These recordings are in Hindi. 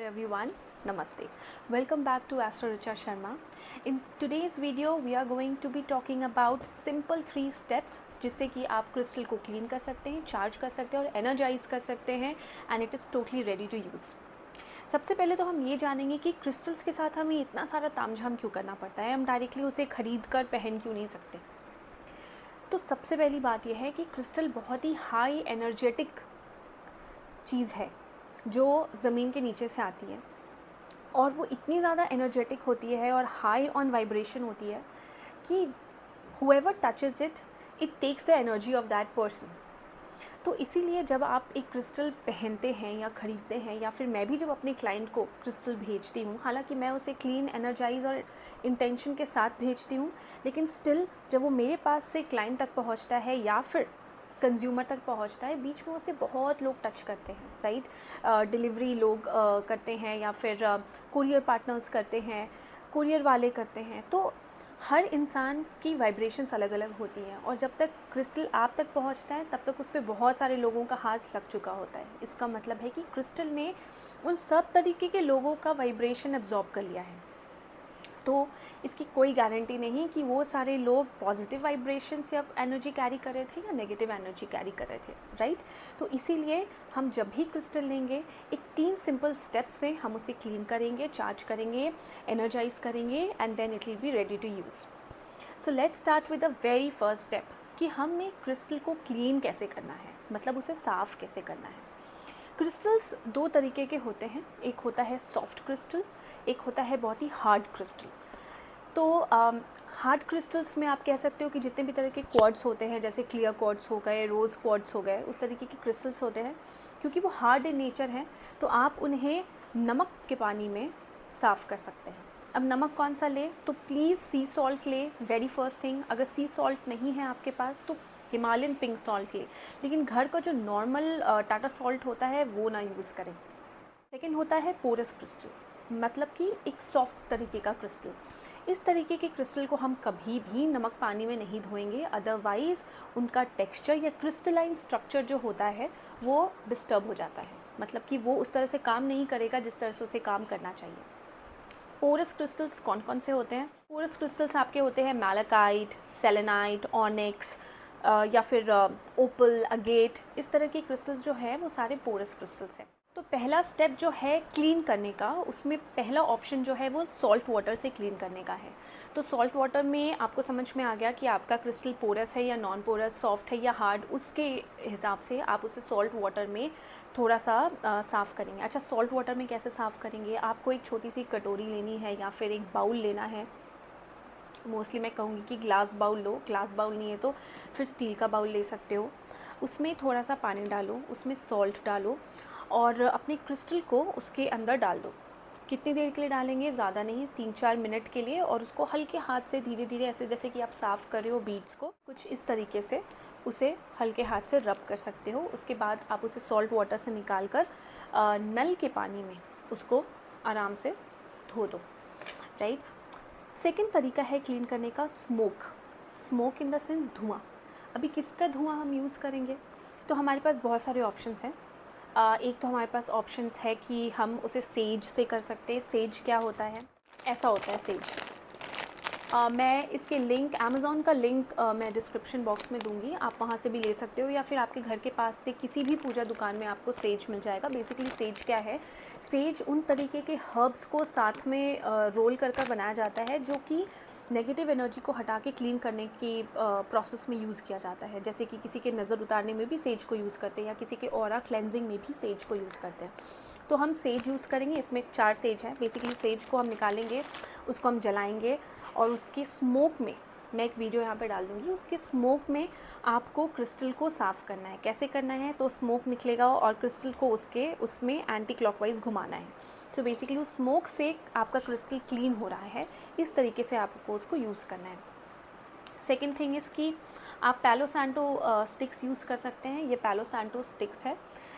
everyone, Namaste. Welcome back to Astro Richa Sharma. In today's video, we are going to be talking about simple 3 steps जिससे कि आप क्रिस्टल को क्लीन कर सकते हैं, चार्ज कर सकते हैं और एनर्जाइज कर सकते हैं and it is totally ready to use. सबसे पहले तो हम ये जानेंगे कि क्रिस्टल्स के साथ हमें इतना सारा तामझाम क्यों करना पड़ता है, हम डायरेक्टली उसे ख़रीद कर पहन क्यों नहीं सकते। तो सबसे पहली बात यह है कि क्रिस्टल बहुत ही हाई एनर्जेटिक चीज़ है जो ज़मीन के नीचे से आती है और वो इतनी ज़्यादा एनर्जेटिक होती है और हाई ऑन वाइब्रेशन होती है कि whoever touches it, it takes the energy of that person। तो इसीलिए जब आप एक क्रिस्टल पहनते हैं या ख़रीदते हैं या फिर मैं भी जब अपने क्लाइंट को क्रिस्टल भेजती हूँ, हालांकि मैं उसे क्लीन, एनर्जाइज और इंटेंशन के साथ भेजती हूँ, लेकिन स्टिल जब वो मेरे पास से क्लाइंट तक पहुँचता है या फिर कंज्यूमर तक पहुंचता है, बीच में उसे बहुत लोग टच करते हैं, राइट। डिलीवरी लोग करते हैं या फिर कुरियर पार्टनर्स करते हैं, कुरियर वाले करते हैं। तो हर इंसान की वाइब्रेशंस अलग अलग होती हैं और जब तक क्रिस्टल आप तक पहुंचता है तब तक उस पर बहुत सारे लोगों का हाथ लग चुका होता है। इसका मतलब है कि क्रिस्टल ने उन सब तरीके के लोगों का वाइब्रेशन एब्जॉर्ब कर लिया है। तो इसकी कोई गारंटी नहीं कि वो सारे लोग पॉजिटिव वाइब्रेशन से अब एनर्जी कैरी कर रहे थे या नेगेटिव एनर्जी कैरी कर रहे थे, राइट। तो इसीलिए हम जब भी क्रिस्टल लेंगे एक 3 सिंपल स्टेप्स से हम उसे क्लीन करेंगे, चार्ज करेंगे, एनर्जाइज करेंगे and then it will be ready to use. So let's start with the very first step कि हमें क्रिस्टल को क्लीन कैसे करना है, मतलब उसे साफ़ कैसे करना है। क्रिस्टल्स 2 तरीके के होते हैं, एक होता है सॉफ्ट क्रिस्टल, एक होता है बहुत ही हार्ड क्रिस्टल। तो हार्ड क्रिस्टल्स में आप कह सकते हो कि जितने भी तरह के क्वार्ट्स होते हैं, जैसे क्लियर क्वार्ट्स हो गए, रोज़ क्वार्ट्स हो गए, उस तरीके के क्रिस्टल्स होते हैं। क्योंकि वो हार्ड इन नेचर हैं तो आप उन्हें नमक के पानी में साफ़ कर सकते हैं। अब नमक कौन सा ले, तो प्लीज़ सी सॉल्ट ले, वेरी फर्स्ट थिंग। अगर सी सॉल्ट नहीं है आपके पास तो हिमालयन पिंक सॉल्ट ले, लेकिन घर का जो नॉर्मल टाटा सॉल्ट होता है वो ना यूज़ करें। सेकेंड होता है पोरस क्रिस्टल, मतलब कि एक सॉफ्ट तरीके का क्रिस्टल। इस तरीके के क्रिस्टल को हम कभी भी नमक पानी में नहीं धोएंगे, अदरवाइज़ उनका टेक्सचर या क्रिस्टलाइन स्ट्रक्चर जो होता है वो डिस्टर्ब हो जाता है, मतलब कि वो उस तरह से काम नहीं करेगा जिस तरह से उसे काम करना चाहिए। पोरस क्रिस्टल्स कौन कौन से होते हैं? पोरस क्रिस्टल्स आपके होते हैं मैलाकाइट, सेलेनाइट, ऑनिक्स या फिर ओपल, अगेट। इस तरह के क्रिस्टल्स जो है वो सारे पोरस क्रिस्टल्स हैं। तो पहला स्टेप जो है क्लीन करने का, उसमें पहला ऑप्शन जो है वो सॉल्ट वाटर से क्लीन करने का है। तो सॉल्ट वाटर में आपको समझ में आ गया कि आपका क्रिस्टल पोरस है या नॉन पोरस, सॉफ्ट है या हार्ड, उसके हिसाब से आप उसे सॉल्ट वाटर में थोड़ा सा साफ़ करेंगे। अच्छा, सॉल्ट वाटर में कैसे साफ़ करेंगे? आपको एक छोटी सी कटोरी लेनी है या फिर एक बाउल लेना है। मोस्टली मैं कहूँगी कि ग्लास बाउल लो, ग्लास बाउल नहीं है तो फिर स्टील का बाउल ले सकते हो। उसमें थोड़ा सा पानी डालो, उसमें सॉल्ट डालो और अपने क्रिस्टल को उसके अंदर डाल दो। कितनी देर के लिए डालेंगे? ज़्यादा नहीं, 3-4 मिनट के लिए। और उसको हल्के हाथ से धीरे धीरे, ऐसे जैसे कि आप साफ़ कर रहे हो बीड्स को, कुछ इस तरीके से उसे हल्के हाथ से रब कर सकते हो। उसके बाद आप उसे सॉल्ट वाटर से निकाल कर नल के पानी में उसको आराम से धो दो, राइट। सेकेंड तरीका है क्लीन करने का स्मोक इन द सेंस धुआं। अभी किसका धुआं हम यूज़ करेंगे? तो हमारे पास बहुत सारे ऑप्शंस हैं। एक तो हमारे पास ऑप्शंस है कि हम उसे सेज से कर सकते हैं। सेज क्या होता है? ऐसा होता है सेज। मैं इसके लिंक, अमेज़ॉन का लिंक मैं डिस्क्रिप्शन बॉक्स में दूंगी, आप वहाँ से भी ले सकते हो या फिर आपके घर के पास से किसी भी पूजा दुकान में आपको सेज मिल जाएगा। बेसिकली सेज क्या है? सेज उन तरीके के हर्ब्स को साथ में रोल कर बनाया जाता है जो कि नेगेटिव एनर्जी को हटा के क्लीन करने की प्रोसेस में यूज़ किया जाता है। जैसे कि किसी के नज़र उतारने में भी सेज को यूज़ करते हैं या किसी के ऑरा क्लेंजिंग में भी सेज को यूज़ करते हैं। तो हम सेज यूज़ करेंगे। इसमें 4 सेज हैं। बेसिकली सेज को हम निकालेंगे, उसको हम जलाएंगे और उसकी स्मोक में, मैं एक वीडियो यहाँ पे डाल दूँगी, उसके स्मोक में आपको क्रिस्टल को साफ़ करना है। कैसे करना है? तो स्मोक निकलेगा और क्रिस्टल को उसमें एंटी क्लॉकवाइज घुमाना है। तो बेसिकली उस स्मोक से आपका क्रिस्टल क्लीन हो रहा है। इस तरीके से आपको उसको यूज़ करना है। सेकेंड थिंग इज़ कि आप पैलो सैंटो स्टिक्स यूज़ कर सकते हैं। ये पैलो सैंटो स्टिक्स है,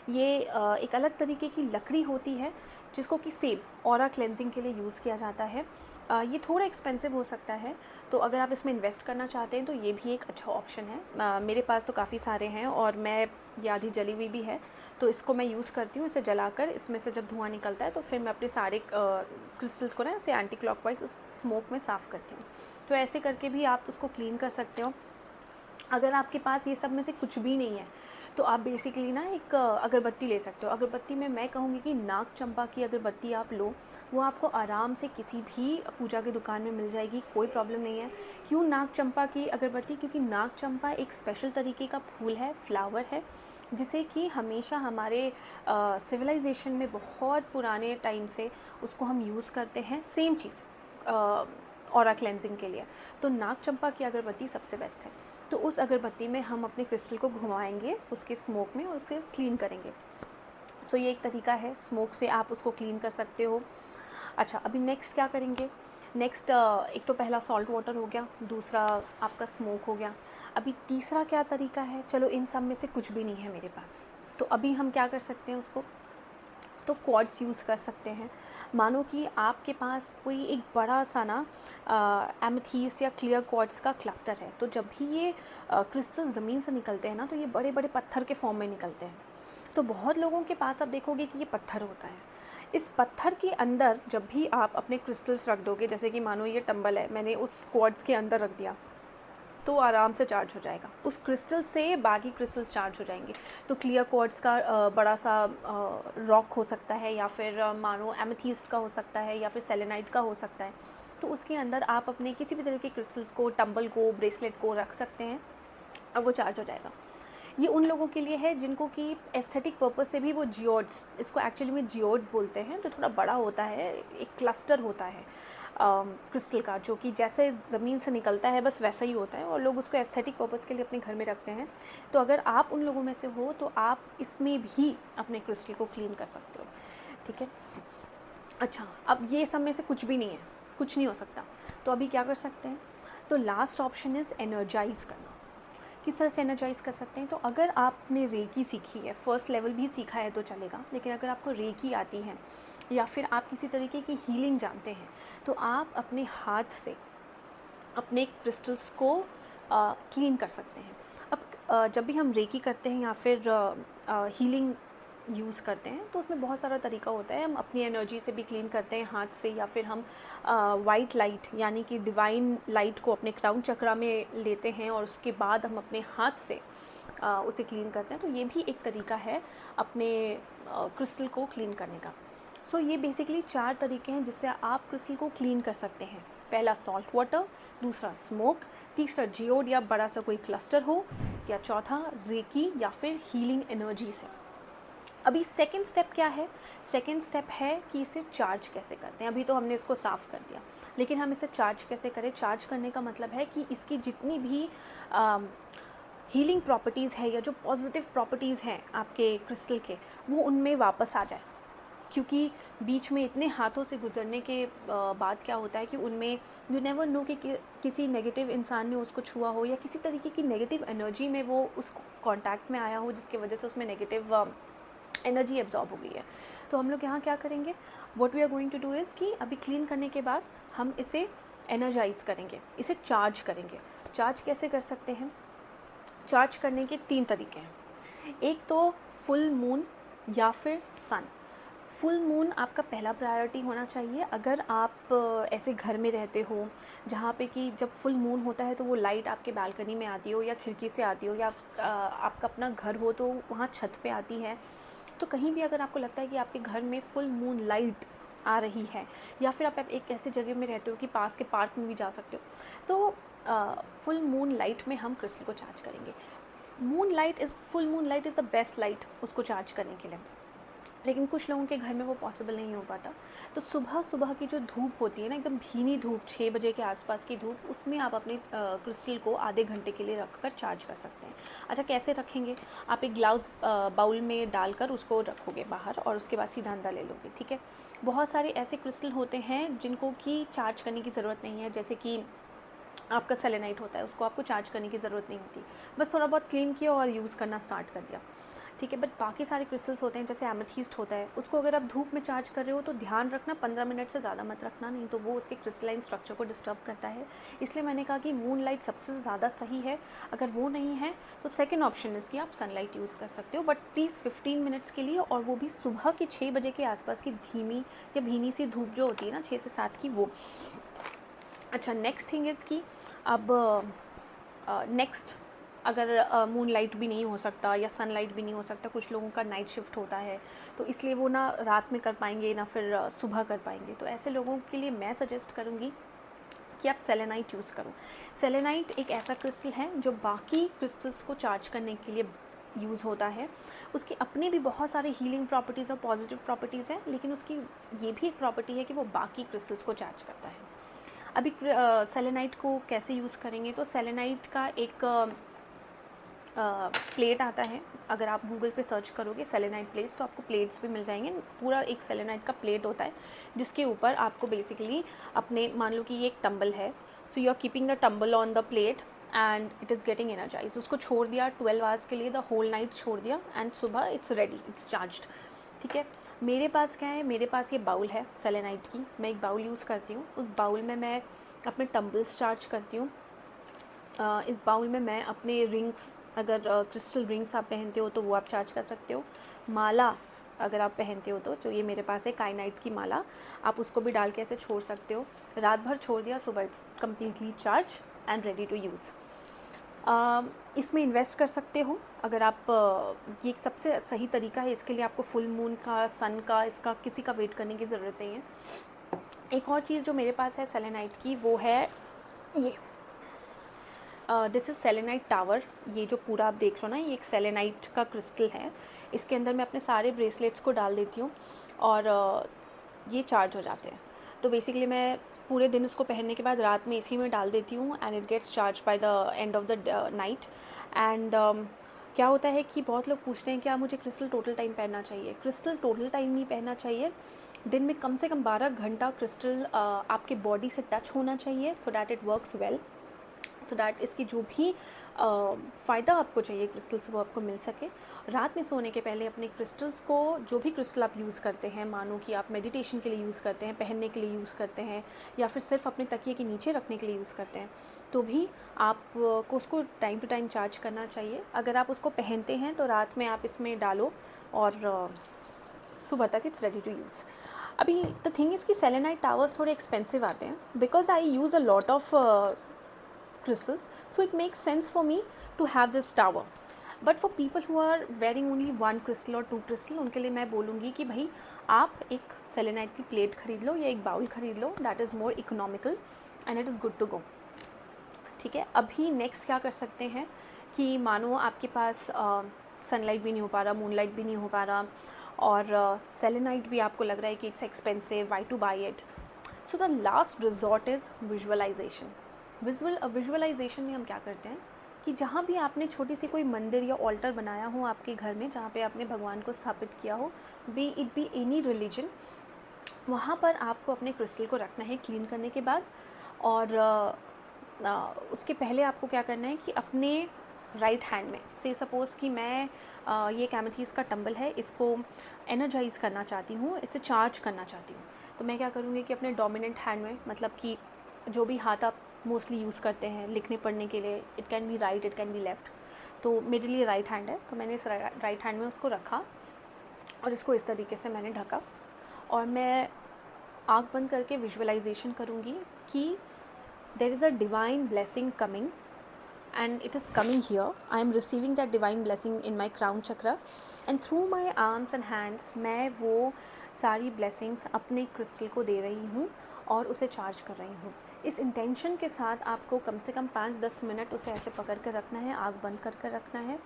ये एक अलग तरीके की लकड़ी होती है जिसको कि सेम ऑरा क्लेंजिंग के लिए यूज़ किया जाता है। ये थोड़ा एक्सपेंसिव हो सकता है, तो अगर आप इसमें इन्वेस्ट करना चाहते हैं तो ये भी एक अच्छा ऑप्शन है। मेरे पास तो काफ़ी सारे हैं और मैं ये आधी जली हुई भी है, तो इसको मैं यूज़ करती हूँ। इसे जलाकर इसमें से जब धुआं निकलता है तो फिर मैं अपने सारे क्रिस्टल्स को ना ऐसे एंटी क्लॉकवाइज उस स्मोक में साफ़ करती हूँ। तो ऐसे करके भी आप उसको क्लीन कर सकते हो। अगर आपके पास ये सब में से कुछ भी नहीं है तो आप बेसिकली ना एक अगरबत्ती ले सकते हो। अगरबत्ती में मैं कहूँगी कि नाग चंपा की अगरबत्ती आप लो, वो आपको आराम से किसी भी पूजा की दुकान में मिल जाएगी, कोई प्रॉब्लम नहीं है। क्यों नाग चंपा की अगरबत्ती? क्योंकि नाग चंपा एक स्पेशल तरीके का फूल है, फ्लावर है, जिसे कि हमेशा हमारे सिविलाइजेशन में बहुत पुराने टाइम से उसको हम यूज़ करते हैं। सेम चीज़ ऑरा क्लेंजिंग के लिए, तो नाग चंपा की अगरबत्ती सबसे बेस्ट है। तो उस अगरबत्ती में हम अपने क्रिस्टल को घुमाएंगे उसके स्मोक में और उसे क्लीन करेंगे। सो ये एक तरीका है, स्मोक से आप उसको क्लीन कर सकते हो। अच्छा, अभी नेक्स्ट क्या करेंगे? नेक्स्ट एक तो पहला सॉल्ट वाटर हो गया, दूसरा आपका स्मोक हो गया। अभी तीसरा क्या तरीका है? चलो इन सब में से कुछ भी नहीं है मेरे पास, तो अभी हम क्या कर सकते हैं उसको, तो क्वार्ट्स यूज़ कर सकते हैं। मानो कि आपके पास कोई एक बड़ा सा ना एमेथीस्ट या क्लियर क्वार्ट्स का क्लस्टर है, तो जब भी ये क्रिस्टल ज़मीन से निकलते हैं ना, तो ये बड़े बड़े पत्थर के फॉर्म में निकलते हैं। तो बहुत लोगों के पास आप देखोगे कि ये पत्थर होता है। इस पत्थर के अंदर जब भी आप अपने क्रिस्टल्स रख दोगे, जैसे कि मानो ये टंबल है, मैंने उस क्वार्ट्स के अंदर रख दिया, तो आराम से चार्ज हो जाएगा। उस क्रिस्टल से बाकी क्रिस्टल्स चार्ज हो जाएंगे। तो क्लियर क्वार्ट्स का बड़ा सा रॉक हो सकता है, या फिर मानो एमेथीस्ट का हो सकता है, या फिर सेलेनाइट का हो सकता है। तो उसके अंदर आप अपने किसी भी तरह के क्रिस्टल्स को, टंबल को, ब्रेसलेट को रख सकते हैं और वो चार्ज हो जाएगा। ये उन लोगों के लिए है जिनको कि एस्थेटिक पर्पस से भी वो जियोड्स, इसको एक्चुअली में जियोड बोलते हैं, जो थोड़ा बड़ा होता है, एक क्लस्टर होता है क्रिस्टल का, जो कि जैसे ज़मीन से निकलता है बस वैसा ही होता है, और लोग उसको एस्थेटिक पर्पस के लिए अपने घर में रखते हैं। तो अगर आप उन लोगों में से हो तो आप इसमें भी अपने क्रिस्टल को क्लीन कर सकते हो, ठीक है। अच्छा, अब ये सब में से कुछ भी नहीं है, कुछ नहीं हो सकता, तो अभी क्या कर सकते हैं? तो लास्ट ऑप्शन इज़ एनर्जाइज़ करना। किस तरह से एनर्जाइज़ कर सकते हैं? तो अगर आपने रेकी सीखी है, फर्स्ट लेवल भी सीखा है तो चलेगा, लेकिन अगर आपको रेकी आती है या फिर आप किसी तरीके की हीलिंग जानते हैं, तो आप अपने हाथ से अपने क्रिस्टल्स को क्लीन कर सकते हैं। अब जब भी हम रेकी करते हैं या फिर हीलिंग यूज़ करते हैं, तो उसमें बहुत सारा तरीका होता है। हम अपनी एनर्जी से भी क्लीन करते हैं हाथ से, या फिर हम वाइट लाइट यानी कि डिवाइन लाइट को अपने क्राउन चक्रा में लेते हैं और उसके बाद हम अपने हाथ से उसे क्लीन करते हैं। तो ये भी एक तरीका है अपने क्रिस्टल को क्लीन करने का। सो ये बेसिकली 4 तरीके हैं जिससे आप क्रिस्टल को क्लीन कर सकते हैं। पहला सॉल्ट वाटर, दूसरा स्मोक, तीसरा जियोड या बड़ा सा कोई क्लस्टर हो, या चौथा रेकी या फिर हीलिंग एनर्जी से। अभी सेकंड स्टेप क्या है? सेकंड स्टेप है कि इसे चार्ज कैसे करते हैं। अभी तो हमने इसको साफ़ कर दिया, लेकिन हम इसे चार्ज कैसे करें? चार्ज करने का मतलब है कि इसकी जितनी भी हीलिंग प्रॉपर्टीज़ है या जो पॉजिटिव प्रॉपर्टीज़ हैं आपके क्रिस्टल के, वो उनमें वापस आ जाए। क्योंकि बीच में इतने हाथों से गुजरने के बाद क्या होता है कि उनमें यू नेवर नो कि किसी नेगेटिव इंसान ने उसको छुआ हो, या किसी तरीके की नेगेटिव एनर्जी में वो उस कांटेक्ट में आया हो, जिसकी वजह से उसमें नेगेटिव एनर्जी एब्जॉर्ब हो गई है। तो हम लोग यहाँ क्या करेंगे? What we are going to do is कि अभी क्लीन करने के बाद हम इसे एनर्जाइज करेंगे, इसे चार्ज करेंगे। चार्ज कैसे कर सकते हैं? चार्ज करने के 3 तरीके हैं। एक तो फुल मून या फिर सन। फुल मून आपका पहला प्रायोरिटी होना चाहिए। अगर आप ऐसे घर में रहते हो जहाँ पे कि जब फुल मून होता है तो वो लाइट आपके बालकनी में आती हो या खिड़की से आती हो, या आपका अपना घर हो तो वहाँ छत पे आती है, तो कहीं भी अगर आपको लगता है कि आपके घर में फुल मून लाइट आ रही है, या फिर आप एक ऐसी जगह में रहते हो कि पास के पार्क में भी जा सकते हो, तो फुल मून लाइट में हम क्रिस्टल को चार्ज करेंगे। Full moon light is the best light उसको चार्ज करने के लिए, लेकिन कुछ लोगों के घर में वो पॉसिबल नहीं हो पाता। तो सुबह सुबह की जो धूप होती है ना, एकदम भीनी धूप, 6 बजे के आसपास की धूप, उसमें आप अपने क्रिस्टल को आधे घंटे के लिए रखकर चार्ज कर सकते हैं। अच्छा, कैसे रखेंगे? आप एक ग्लास बाउल में डालकर उसको रखोगे बाहर, और उसके बाद सीधा अंदर ले लोगे, ठीक है। बहुत सारे ऐसे क्रिस्टल होते हैं जिनको कि चार्ज करने की ज़रूरत नहीं है, जैसे कि आपका सेलेनाइट होता है, उसको आपको चार्ज करने की ज़रूरत नहीं होती, बस थोड़ा बहुत क्लीन किया और यूज़ करना स्टार्ट कर दिया। ठीक है। बट बाकी सारे क्रिस्टल्स होते हैं, जैसे एमेथिस्ट होता है, उसको अगर आप धूप में चार्ज कर रहे हो तो ध्यान रखना 15 मिनट से ज़्यादा मत रखना, नहीं तो वो उसके क्रिस्टलाइन स्ट्रक्चर को डिस्टर्ब करता है। इसलिए मैंने कहा कि मून लाइट सबसे ज़्यादा सही है। अगर वो नहीं है तो सेकेंड ऑप्शन है कि आप सनलाइट यूज़ कर सकते हो, बट प्लीज़ 15 मिनट्स के लिए, और वो भी सुबह के 6 बजे के आसपास की धीमी या भीनी सी धूप जो होती है ना 6 से 7 की, वो। अच्छा, नेक्स्ट थिंग इज़ कि अब नेक्स्ट अगर मून लाइट भी नहीं हो सकता या सनलाइट भी नहीं हो सकता, कुछ लोगों का नाइट शिफ्ट होता है, तो इसलिए वो ना रात में कर पाएंगे ना फिर सुबह कर पाएंगे, तो ऐसे लोगों के लिए मैं सजेस्ट करूँगी कि आप सेलेनाइट यूज़ करो। सेलेनाइट एक ऐसा क्रिस्टल है जो बाकी क्रिस्टल्स को चार्ज करने के लिए यूज़ होता है। उसकी अपनी भी बहुत सारे हीलिंग प्रॉपर्टीज़ और पॉजिटिव प्रॉपर्टीज़ हैं, लेकिन उसकी ये भी एक प्रॉपर्टी है कि वो बाकी क्रिस्टल्स को चार्ज करता है। अभी सेलेनाइट को कैसे यूज़ करेंगे, तो सेलेनाइट का एक प्लेट आता है। अगर आप गूगल पे सर्च करोगे सेलेनाइट प्लेट्स तो आपको प्लेट्स भी मिल जाएंगे। पूरा एक सेलेनाइट का प्लेट होता है जिसके ऊपर आपको बेसिकली अपने, मान लो कि ये एक टंबल है, so you are keeping the tumble on the plate and it is getting energize. उसको छोड़ दिया 12 आवर्स के लिए, द होल नाइट छोड़ दिया, एंड सुबह इट्स रेडी, इट्स चार्ज्ड। ठीक है। मेरे पास क्या है, मेरे पास ये बाउल है सेलेनाइट की, मैं एक बाउल यूज़ करती हूँ। उस बाउल में मैं अपने टंबल्स चार्ज करती हूँ। इस बाउल में मैं अपने रिंग्स, अगर क्रिस्टल रिंग्स आप पहनते हो तो वो आप चार्ज कर सकते हो। माला अगर आप पहनते हो तो जो ये मेरे पास है काइनाइट की माला, आप उसको भी डाल के ऐसे छोड़ सकते हो। रात भर छोड़ दिया, सुबह it's completely charge and ready to use. इसमें इन्वेस्ट कर सकते हो अगर आप, ये सबसे सही तरीका है। इसके लिए आपको फुल मून का, सन का, इसका किसी का वेट करने की ज़रूरत नहीं है। एक और चीज़ जो मेरे पास है सेलेनाइट की, वो है ये, दिस इज़ सेलेनाइट टावर। ये जो पूरा आप देख रहे हो ना, ये एक सेलेनाइट का क्रिस्टल है। इसके अंदर मैं अपने सारे ब्रेसलेट्स को डाल देती हूँ और ये चार्ज हो जाते हैं। तो बेसिकली मैं पूरे दिन इसको पहनने के बाद रात में इसी में डाल देती हूँ and it gets charge by the end of the night. And क्या होता है कि बहुत लोग पूछते हैं कि मुझे क्रिस्टल टोटल टाइम पहनना चाहिए। क्रिस्टल टोटल टाइम नहीं पहनना चाहिए, दिन में कम से कम 12 घंटा क्रिस्टल आपके बॉडी से टच होना चाहिए, so that it works well, so that इसकी जो भी फ़ायदा आपको चाहिए क्रिस्टल से वो आपको मिल सके। रात में सोने के पहले अपने क्रिस्टल्स को, जो भी क्रिस्टल आप यूज़ करते हैं, मानो कि आप मेडिटेशन के लिए यूज़ करते हैं, पहनने के लिए यूज़ करते हैं, या फिर सिर्फ अपने तकिए के नीचे रखने के लिए यूज़ करते हैं, तो भी आपको उसको टाइम टू टाइम चार्ज करना चाहिए। अगर आप उसको पहनते हैं तो रात में आप इसमें डालो और सुबह तक इट्स रेडी टू यूज़। अभी द थिंग इज़ कि सेलेनाइट टावर्स थोड़े एक्सपेंसिव आते हैं, because I use a lot of crystals, so it makes sense for me to have this tower. But for people who are wearing only 1 crystal or 2 crystal, उनके लिए मैं बोलूँगी कि भाई आप एक सेलेनाइट की प्लेट ख़रीद लो या एक बाउल ख़रीद लो, that is more economical and it is good to go. ठीक है। अभी नेक्स्ट क्या कर सकते हैं कि मानो आपके पास सनलाइट भी नहीं हो पा रहा, मूनलाइट भी नहीं हो पा रहा, और सेलेनाइट भी आपको लग रहा है कि it's expensive, why to buy it. So the last resort is visualization. Visualization में हम क्या करते हैं कि जहाँ भी आपने छोटी सी कोई मंदिर या ऑल्टर बनाया हो आपके घर में, जहाँ पे आपने भगवान को स्थापित किया हो, B it be any religion, वहाँ पर आपको अपने क्रिस्टल को रखना है क्लीन करने के बाद। और उसके पहले आपको क्या करना है कि अपने राइट हैंड में, से सपोज़ कि मैं ये एक एमेथिस्ट का टंबल है, इसको एनर्जाइज करना चाहती हूँ, इसे चार्ज करना चाहती हूँ, तो मैं क्या करूँगी कि अपने डोमिनेंट हैंड में, मतलब कि जो भी हाथ आप मोस्टली यूज़ करते हैं लिखने पढ़ने के लिए, it can be right, it can be left, तो मेरे लिए राइट हैंड है, तो मैंने इस राइट हैंड में उसको रखा और इसको इस तरीके से मैंने ढका, और मैं आँख बंद करके विजुअलाइजेशन करूँगी कि there is a divine blessing coming and it is coming here. I am receiving that divine blessing in my crown chakra, and through my arms and hands मैं वो सारी blessings अपने क्रिस्टल को दे रही हूँ और उसे चार्ज कर रही हूँ। इस इंटेंशन के साथ आपको कम से कम 5-10 मिनट उसे ऐसे पकड़ कर रखना है, आँख बंद कर कर रखना है,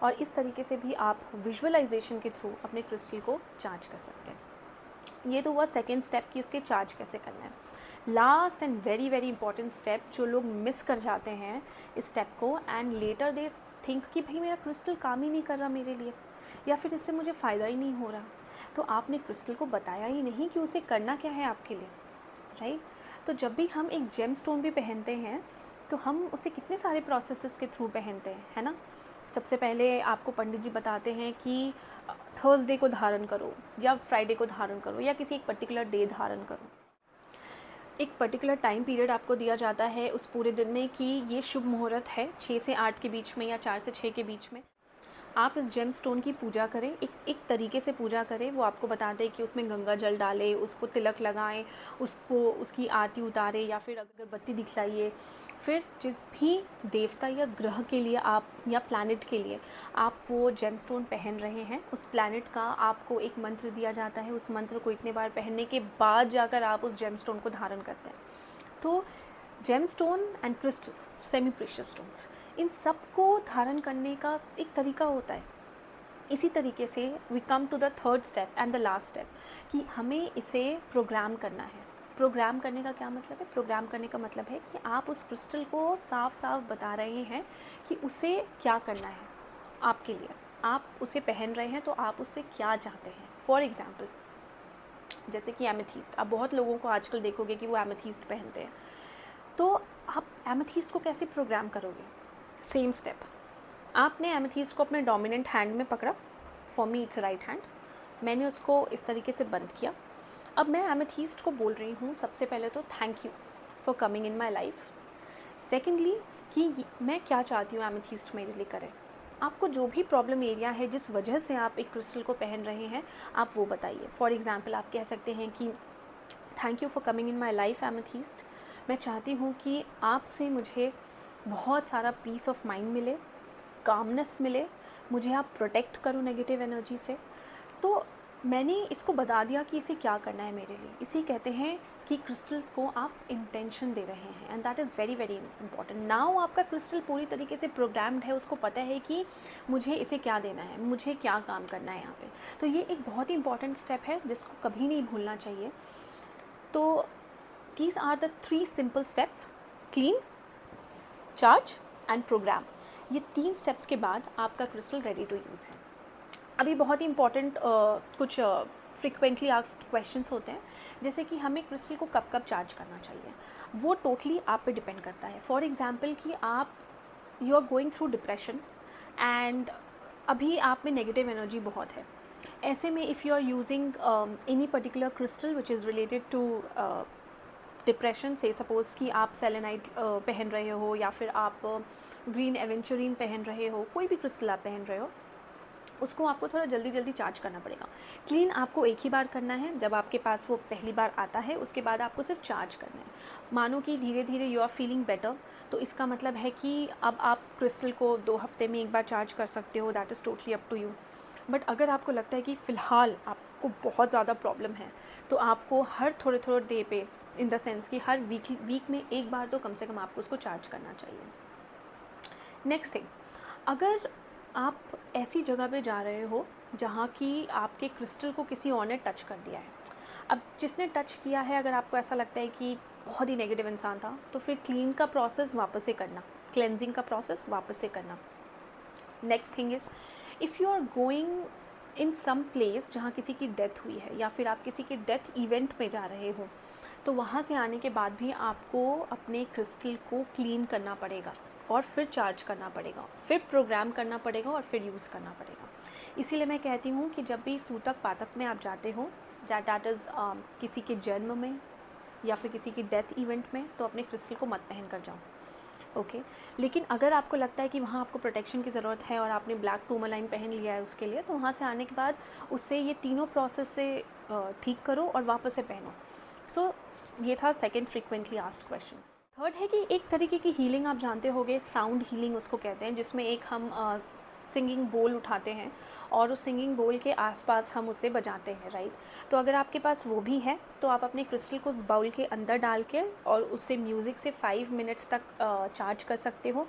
और इस तरीके से भी आप विजुअलाइजेशन के थ्रू अपने क्रिस्टल को चार्ज कर सकते हैं। ये तो हुआ सेकेंड स्टेप कि इसके चार्ज कैसे करना है। Last and very very important step जो लोग मिस कर जाते हैं इस स्टेप को, एंड लेटर दे थिंक कि भाई मेरा क्रिस्टल काम ही नहीं कर रहा मेरे लिए, या फिर इससे मुझे फ़ायदा ही नहीं हो रहा, तो आपने क्रिस्टल को बताया ही नहीं कि उसे करना क्या है आपके लिए, राइट। तो जब भी हम एक जेम स्टोन भी पहनते हैं तो हम उसे कितने सारे प्रोसेसेस के थ्रू पहनते हैं, है ना। सबसे पहले आपको पंडित जी बताते हैं कि थर्सडे को धारण करो या फ्राइडे को धारण करो या किसी एक पर्टिकुलर डे धारण करो। एक पर्टिकुलर टाइम पीरियड आपको दिया जाता है उस पूरे दिन में कि ये शुभ मुहूर्त है 6 से 8 के बीच में या 4 से 6 के बीच में। आप इस जेम स्टोन की पूजा करें, एक तरीके से पूजा करें। वो आपको बताते हैं कि उसमें गंगा जल डालें, उसको तिलक लगाएं, उसकी आरती उतारें या फिर अगरबत्ती दिखलाइए। फिर जिस भी देवता या ग्रह के लिए आप या प्लैनेट के लिए आप वो जेम स्टोन पहन रहे हैं, उस प्लैनेट का आपको एक मंत्र दिया जाता है। उस मंत्र को इतने बार पहनने के बाद जाकर आप उस जेम स्टोन को धारण करते हैं। तो gem stone and crystals, semi precious stones, इन सब को धारण करने का एक तरीका होता है। इसी तरीके से we come to the third step and the last step कि हमें इसे प्रोग्राम करना है। प्रोग्राम करने का क्या मतलब है? प्रोग्राम करने का मतलब है कि आप उस क्रिस्टल को साफ साफ बता रहे हैं कि उसे क्या करना है आपके लिए। आप उसे पहन रहे हैं तो आप उससे क्या चाहते हैं। फॉर एग्ज़ाम्पल, जैसे कि एमेथीस्ट, आप बहुत लोगों को आजकल देखोगे कि वो एमेथीस्ट पहनते हैं। तो आप एमेथीस्ट को कैसे प्रोग्राम करोगे? सेम स्टेप, आपने एमेथीस्ट को अपने डोमिनेंट हैंड में पकड़ा। For me it's right hand. मैंने उसको इस तरीके से बंद किया। अब मैं एमेथीस्ट को बोल रही हूँ सबसे पहले तो thank you for coming in my life. Secondly कि मैं क्या चाहती हूँ एमेथीस्ट मेरे लिए करे। आपको जो भी प्रॉब्लम एरिया है जिस वजह से आप एक क्रिस्टल को पहन रहे हैं, आप वो बताइए। फॉर एग्ज़ाम्पल, आप कह सकते हैं कि thank you for coming in my life amethyst. मैं चाहती हूँ कि आपसे मुझे बहुत सारा पीस ऑफ माइंड मिले, कामनेस मिले, मुझे आप प्रोटेक्ट करो नेगेटिव एनर्जी से। तो मैंने इसको बता दिया कि इसे क्या करना है मेरे लिए। इसे कहते हैं कि क्रिस्टल को आप इंटेंशन दे रहे हैं and that is very very important. Now आपका क्रिस्टल पूरी तरीके से प्रोग्राम्ड है, उसको पता है कि मुझे इसे क्या देना है, मुझे क्या काम करना है यहाँ पे। तो ये एक बहुत ही इंपॉर्टेंट स्टेप है जिसको कभी नहीं भूलना चाहिए। तो these are the 3 simple steps: clean, charge and program। ये 3 स्टेप्स के बाद आपका क्रिस्टल रेडी टू यूज़ है। अभी बहुत ही इंपॉर्टेंट कुछ फ्रिक्वेंटली आस्क्ड क्वेश्चंस होते हैं, जैसे कि हमें क्रिस्टल को कब कब चार्ज करना चाहिए। वो टोटली आप पे डिपेंड करता है। फॉर एग्जांपल कि आप you are going through depression and अभी आप में नेगेटिव एनर्जी बहुत है। ऐसे में if you are using any particular crystal which is related to depression से, सपोज़ कि आप सेलेनाइट पहन रहे हो या फिर आप ग्रीन एवेंचुरीन पहन रहे हो, कोई भी क्रिस्टल आप पहन रहे हो, उसको आपको थोड़ा जल्दी जल्दी चार्ज करना पड़ेगा। क्लीन आपको एक ही बार करना है, जब आपके पास वो पहली बार आता है उसके बाद आपको सिर्फ चार्ज करना है। मानो कि धीरे धीरे यू आर फीलिंग बेटर, तो इसका मतलब है कि अब आप क्रिस्टल को 2 हफ्ते में एक बार चार्ज कर सकते हो। That is totally up to you. But अगर आपको लगता है कि फ़िलहाल आपको बहुत ज़्यादा प्रॉब्लम है, तो आपको हर थोड़े थोड़े डे पे, इन द सेंस कि हर वीक में एक बार तो कम से कम आपको उसको चार्ज करना चाहिए। नेक्स्ट थिंग, अगर आप ऐसी जगह पे जा रहे हो जहाँ की आपके क्रिस्टल को किसी और ने टच कर दिया है, अब जिसने टच किया है अगर आपको ऐसा लगता है कि बहुत ही नेगेटिव इंसान था, तो फिर क्लीन का प्रोसेस वापस से करना, क्लेंजिंग का प्रोसेस वापस से करना। Next thing is, if you are going in some place जहाँ किसी की डेथ हुई है या फिर आप किसी के डेथ इवेंट में जा रहे हो, तो वहाँ से आने के बाद भी आपको अपने क्रिस्टल को क्लीन करना पड़ेगा और फिर चार्ज करना पड़ेगा, फिर प्रोग्राम करना पड़ेगा और फिर यूज़ करना पड़ेगा। इसीलिए मैं कहती हूँ कि जब भी सूतक पातक में आप जाते हो, दैट इज़ किसी के जन्म में या फिर किसी की डेथ इवेंट में, तो अपने क्रिस्टल को मत पहन कर जाओ, ओके। लेकिन अगर आपको लगता है कि वहाँ आपको प्रोटेक्शन की ज़रूरत है और आपने ब्लैक टूरमलाइन पहन लिया है उसके लिए, तो वहाँ से आने के बाद उससे ये तीनों प्रोसेस से ठीक करो और वापस से पहनो। सो ये था second frequently asked question. Third है कि एक तरीके की हीलिंग आप जानते होगे, साउंड हीलिंग उसको कहते हैं, जिसमें एक हम सिंगिंग बोल उठाते हैं और उस सिंगिंग बोल के आसपास हम उसे बजाते हैं, राइट। तो अगर आपके पास वो भी है तो आप अपने क्रिस्टल को उस बाउल के अंदर डाल के और उससे म्यूज़िक से 5 मिनट्स तक चार्ज कर सकते हो,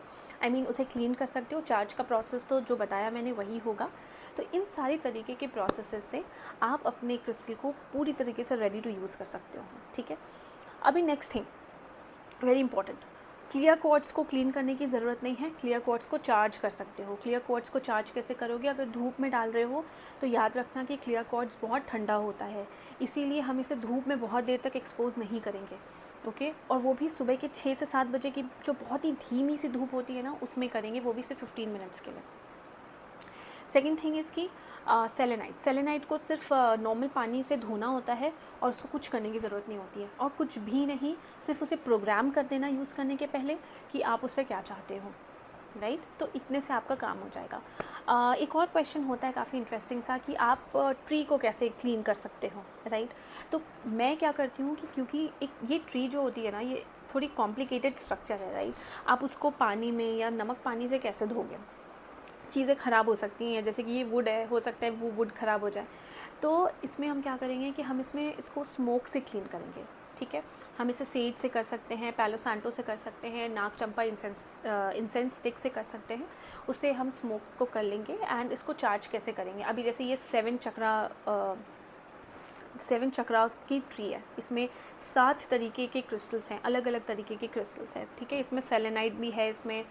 उसे क्लीन कर सकते हो। चार्ज का प्रोसेस तो जो बताया मैंने वही होगा। तो इन सारी तरीके के प्रोसेसेस से आप अपने क्रिस्टल को पूरी तरीके से रेडी टू यूज़ कर सकते हो, ठीक है। अभी next thing very important, clear quartz को क्लीन करने की ज़रूरत नहीं है, क्लियर क्वार्ट्ज को चार्ज कर सकते हो। क्लियर क्वार्ट्ज को चार्ज कैसे करोगे? अगर धूप में डाल रहे हो तो याद रखना कि क्लियर क्वार्ट्ज बहुत ठंडा होता है, इसीलिए हम इसे धूप में बहुत देर तक एक्सपोज नहीं करेंगे, ओके। और वो भी सुबह के 6 से 7 बजे की जो बहुत ही धीमी सी धूप होती है ना, उसमें करेंगे, वो भी सिर्फ 15 मिनट्स के लिए। सेकेंड थिंग इज़ की सेलेनाइट को सिर्फ नॉर्मल पानी से धोना होता है और उसको कुछ करने की ज़रूरत नहीं होती है, और कुछ भी नहीं, सिर्फ उसे प्रोग्राम कर देना यूज़ करने के पहले कि आप उससे क्या चाहते हो, राइट। तो इतने से आपका काम हो जाएगा। एक और क्वेश्चन होता है काफ़ी इंटरेस्टिंग सा कि आप ट्री को कैसे क्लीन कर सकते हो, राइट। तो मैं क्या करती हूँ कि क्योंकि एक ये ट्री जो होती है ना, ये थोड़ी कॉम्प्लिकेटेड स्ट्रक्चर है, राइट। आप उसको पानी में या नमक पानी से कैसे धोगे, चीज़ें ख़राब हो सकती हैं, जैसे कि ये वुड है, हो सकता है वो वुड ख़राब हो जाए। तो इसमें हम क्या करेंगे कि हम इसको स्मोक से क्लीन करेंगे, ठीक है। हम इसे सेज से कर सकते हैं, पैलो सांटो से कर सकते हैं, नाग चंपा इंसेंस स्टिक से कर सकते हैं। उससे हम स्मोक को कर लेंगे। एंड इसको चार्ज कैसे करेंगे, अभी जैसे ये 7 चक्रा की ट्री है, इसमें 7 तरीके के क्रिस्टल्स हैं, अलग अलग तरीके के क्रिस्टल्स हैं, ठीक है। इसमें सेलेनाइट भी है, इसमें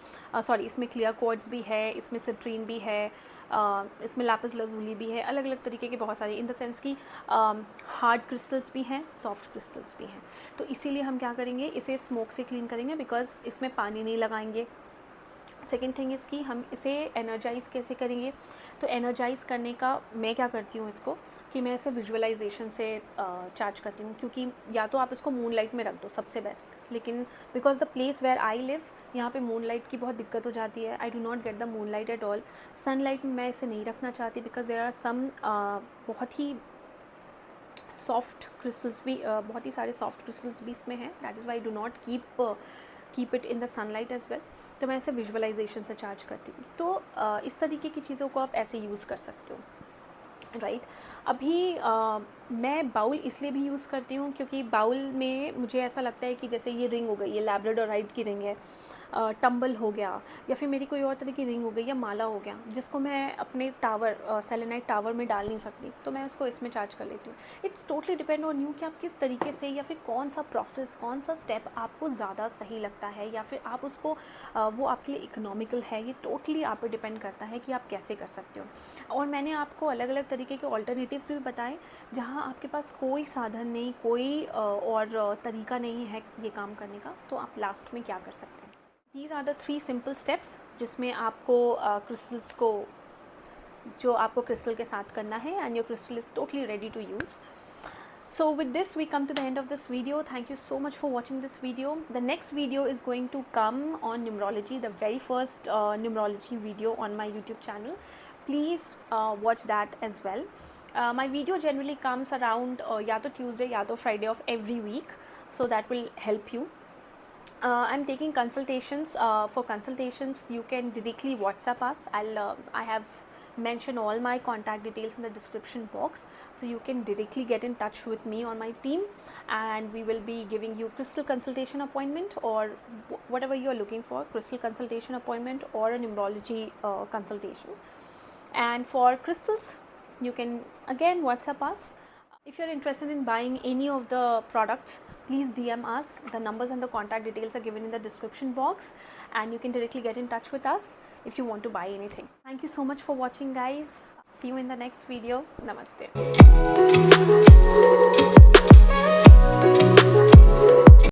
क्लियर क्वार्ट्ज भी है, इसमें सिट्रीन भी है, इसमें लैपिस lazuli भी है, अलग अलग तरीके के बहुत सारे, इन द सेंस की हार्ड क्रिस्टल्स भी हैं, सॉफ्ट क्रिस्टल्स भी हैं। तो इसीलिए हम क्या करेंगे, इसे स्मोक से क्लीन करेंगे, बिकॉज इसमें पानी नहीं लगाएंगे। सेकेंड थिंग इसकी हम इसे एनर्जाइज़ कैसे करेंगे, तो एनर्जाइज़ करने का मैं क्या करती हूँ इसको कि मैं इसे विजुअलाइजेशन से चार्ज करती हूँ, क्योंकि या तो आप इसको मून लाइट में रख दो, सबसे बेस्ट। लेकिन because the place where I live, यहाँ पे मून लाइट की बहुत दिक्कत हो जाती है, I do not get the moon light at all. Sunlight में मैं इसे नहीं रखना चाहती, बिकॉज देयर आर सम बहुत ही सॉफ्ट क्रिस्टल्स भी, बहुत ही सारे सॉफ्ट क्रिस्टल्स भी इसमें हैं, that is why do not keep it in the sunlight as well. तो मैं इसे विजुअलाइजेशन से चार्ज करती हूँ। तो इस तरीके की चीज़ों को आप ऐसे यूज़ कर सकते हो, राइट। अभी मैं बाउल इसलिए भी यूज़ करती हूँ क्योंकि बाउल में मुझे ऐसा लगता है कि जैसे ये रिंग हो गई, ये लैब्राडोराइट की रिंग है, टंबल हो गया, या फिर मेरी कोई और तरह की रिंग हो गई, या माला हो गया, जिसको मैं अपने सेलेनाइट टावर में डाल नहीं सकती, तो मैं उसको इसमें चार्ज कर लेती हूँ। It's totally depend on you कि आप किस तरीके से, या फिर कौन सा प्रोसेस, कौन सा स्टेप आपको ज़्यादा सही लगता है, या फिर आप उसको वो आपके लिए इकोनॉमिकल है। ये टोटली आप पे डिपेंड करता है कि आप कैसे कर सकते हो। और मैंने आपको अलग अलग तरीके के ऑल्टरनेटिव्स भी बताए, जहाँ आपके पास कोई साधन नहीं, कोई और तरीका नहीं है ये काम करने का, तो आप लास्ट में क्या कर सकते हैं। These are the 3 simple steps जिसमें आपको क्रिस्टल्स को, जो आपको क्रिस्टल के साथ करना है, and your crystal is totally ready to use. So with this we come to the end of this video. Thank you so much for watching this video. The next video is going to come on numerology, the very first numerology video on my YouTube channel. Please watch that as well. My video generally comes around या तो Tuesday या तो Friday of every week, so that will help you. I'm taking consultations. For consultations you can directly WhatsApp us. I have mentioned all my contact details in the description box, so you can directly get in touch with me on my team, and we will be giving you crystal consultation appointment, or whatever you are looking for, crystal consultation appointment or a numerology consultation. And for crystals you can again WhatsApp us. If you're interested in buying any of the products, please DM us. The numbers and the contact details are given in the description box, and you can directly get in touch with us if you want to buy anything. Thank you so much for watching, guys. See you in the next video. Namaste.